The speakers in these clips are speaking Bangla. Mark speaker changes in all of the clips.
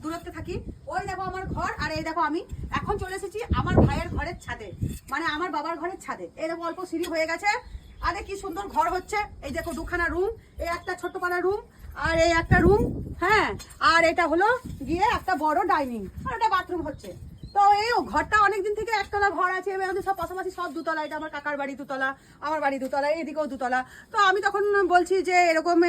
Speaker 1: দূরত্বে থাকি। ওই দেখো আমার ঘর, আর এই দেখো আমি এখন চলে এসেছি আমার ভাইয়ের ঘরের ছাদে, মানে আমার বাবার ঘরের ছাদে। এই দেখো অল্প সিঁড়ি হয়ে গেছে। আরে কি সুন্দর ঘর হচ্ছে। এই দেখো দুখানা রুম, এই একটা ছোট্ট পাড়া রুম, আর এই একটা রুম, হ্যাঁ, আর এটা হলো গিয়ে একটা বড় ডাইনিং, আর এটা বাথরুম হচ্ছে। তো এই ঘরটা অনেকদিন থেকে একতলা ঘর আছে, আমাদের সব পাশাপাশি সব দুতলা। এটা আমার কাকার বাড়ি দুতলা, আমার বাড়ি দুতলা, এদিকেও দুতলা। তো আমি তখন বলছি যে এরকম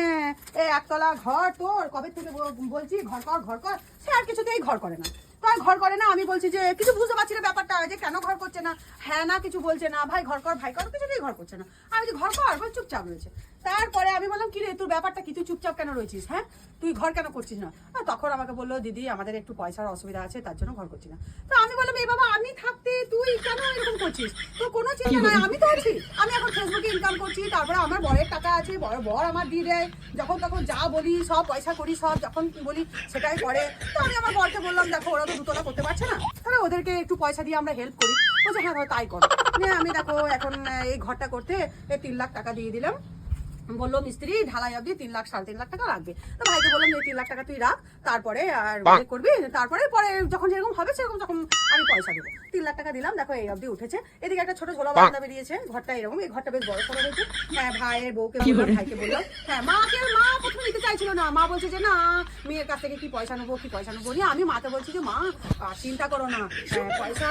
Speaker 1: একতলা ঘর তোর কবে থেকে বলছি ঘর কর ঘর কর, সে আর কিছুতেই ঘর করে না। তো আর ঘর করে না। আমি বলছি যে কিছু বুঝতে পারছি না ব্যাপারটা, যে কেন ঘর করছে না, হ্যাঁ না কিছু বলছে না, ভাই ঘর কর ভাই কর, কিছুতেই ঘর করছে না। আমি যে ঘর কর, বল চুপচাপ রয়েছে। তারপরে আমি বললাম কি রে তোর ব্যাপারটা কি, তুই চুপচাপ কেন রয়েছিস, হ্যাঁ তুই ঘর কেন করছিস না? তখন আমাকে বললো দিদি আমাদের একটু পয়সার অসুবিধা আছে, তার জন্য ঘর করছি না। তো আমি বললাম এই বাবা আমি থাকতে তুই কেন এরকম করছিস, তোর কোনো চিন্তা নাই, আমি তো আছি। আমি এখন ফেসবুকে ইনকাম করছি, তারপরে আমার বরের টাকা আছে, বর আমার দিয়ে দেয়, যখন তখন যা বলি সব পয়সা করি, সব যখন বলি সেটাই করে। তো আমি আমার বরকে বললাম দেখো ওরা তো দুতলা করতে পারছে না, তাহলে ওদেরকে একটু পয়সা দিয়ে আমরা হেল্প করি। বলছে হ্যাঁ তাই করো। আমি দেখো এখন এই ঘরটা করতে 3 লাখ টাকা দিয়ে দিলাম। বললো মিস্ত্রি ঢালাই অবধি 3 লাখ 3.5 লাখ টাকা লাগবে। তো ভাইকে বললাম এই 3 লাখ টাকা তুই রাখ, তারপরে আর করবি, তারপরে পরে যখন যেরকম হবে সেরকম তখন আমি পয়সা দেবো। 3 লাখ টাকা দিলাম। দেখো এই অবধি উঠেছে। এদিকে একটা ছোট ঝোলা বারান্দা বেরিয়েছে। ঘরটা এরকম, এই ঘরটা বেশ বড় সড়ো হয়েছে। হ্যাঁ ভাইয়ের বউকে বললাম, ভাইকে বললাম, হ্যাঁ মা প্রথমে নিতে চাইছিল না। মা বলছে যে না মেয়ের কাছ থেকে কি পয়সা নেবো নিয়ে। আমি মাকে বলছি যে মা চিন্তা করো না, পয়সা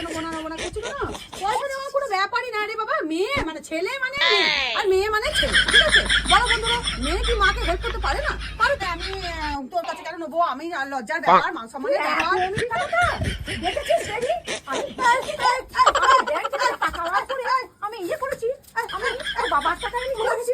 Speaker 1: নেবো না কিছু না, পয়সা নেওয়ার কোনো ব্যাপারই না রে বাবা। মেয়ে মানে ছেলে মানে মেয়ে, আর মেয়ে মানে ছেলে, ঠিক আছে? বলো বন্ধুরা, মেয়ে কি মাকে হেল্প করতে পারে না? পারে। আমি তোর কাছে কেন নেবো? আমি লজ্জার ব্যাপার, মান সম্মানের ব্যাপার। আমি ইয়ে করেছি, আমি বাবার টাকা আমি বলেছি